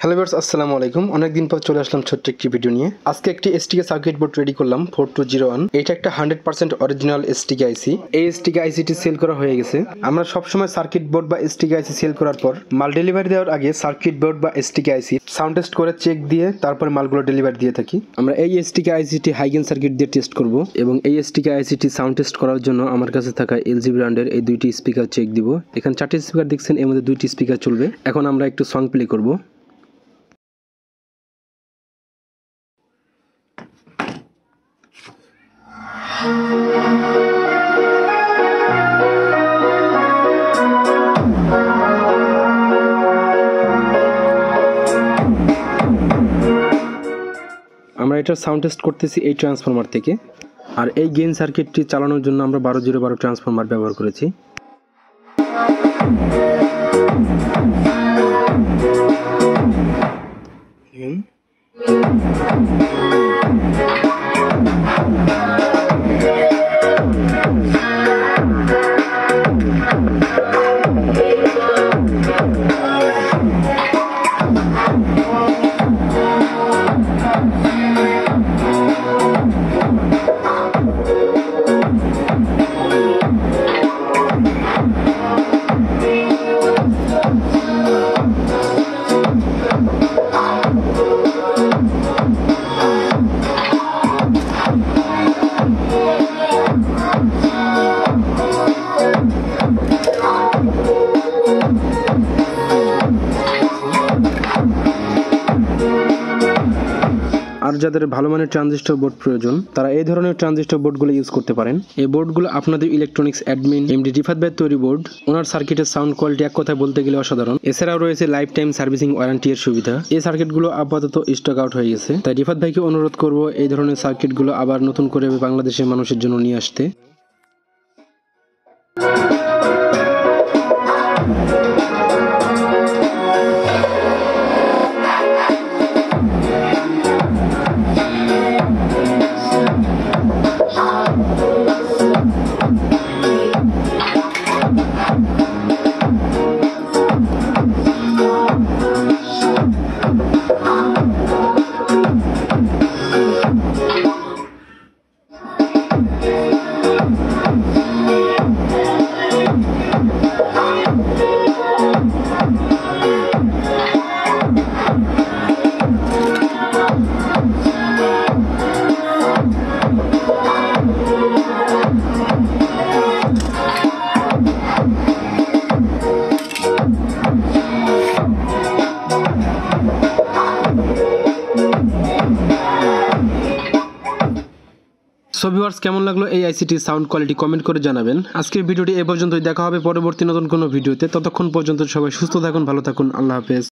Hello viewers, আসসালামু আলাইকুম। অনেকদিন পর চলে আসলাম ছোট্ট একটি ভিডিও নিয়ে। আজকে একটি এসটিকে সার্কিট বোর্ড রেডি করলাম 4201। এটা একটা 100% অরিজিনাল এসটিকে আইসি। এই এসটিকে আইসিটি সেল করা হয়ে গেছে। আমরা সবসময় সার্কিট বোর্ড বা এসটিকে আইসি সেল করার পর মাল ডেলিভারি দেওয়ার আগে সার্কিট বোর্ড বা এসটিকে আইসি সাউন্ড টেস্ট করে চেক দিয়ে তারপরে মালগুলো ডেলিভারি দিয়ে থাকি। আমরা এই এসটিকে আইসিটি হাইগেন সার্কিট দিয়ে টেস্ট করব এবং এই এসটিকে আইসিটি সাউন্ড টেস্ট করার জন্য আমার কাছে থাকা এলজি ব্র্যান্ডের এই দুইটি স্পিকার চেক দিব। এখানে 4টি স্পিকার দেখছেন, এর মধ্যে 2টি স্পিকার চলবে। এখন আমরা একটু সং প্লে করব। আমরা এটার সাউন্ড টেস্ট করতেছি এই ট্রান্সফরমার থেকে। আর এই গেইন সার্কিটটি চালানোর জন্য আমরা 12012 ট্রান্সফরমার ব্যবহার করেছি। আর যাদের ভালো মানের ট্রানজিস্টর বোর্ড প্রয়োজন তারা এই ধরনের ট্রানজিস্টর বোর্ডগুলো ইউজ করতে পারেন। এই বোর্ডগুলো আপনাদের ইলেকট্রনিক্স অ্যাডমিন এমডি রিফাত ভাইয়ের তৈরি বোর্ড। ওনার সার্কিটের সাউন্ড কোয়ালিটি এক কথায় বলতে গেলে অসাধারণ। এছাড়াও রয়েছে লাইফ টাইম সার্ভিসিং ওয়ারেন্টি এর সুবিধা। এই সার্কিটগুলো আপাতত স্টক আউট হয়ে গেছে, তাই রিফাত ভাইকে অনুরোধ করব এই ধরনের সার্কিটগুলো আবার নতুন করে বাংলাদেশের মানুষের জন্য নিয়ে আসতে। সো ভিউয়ার্স, কেমন লাগলো এই আইসিটির সাউন্ড কোয়ালিটি কমেন্ট করে জানাবেন। আজকের ভিডিওটি এ পর্যন্তই। দেখা হবে পরবর্তী নতুন কোনো ভিডিওতে। ততক্ষণ পর্যন্ত সবাই সুস্থ থাকুন, ভালো থাকুন। আল্লাহ হাফেজ।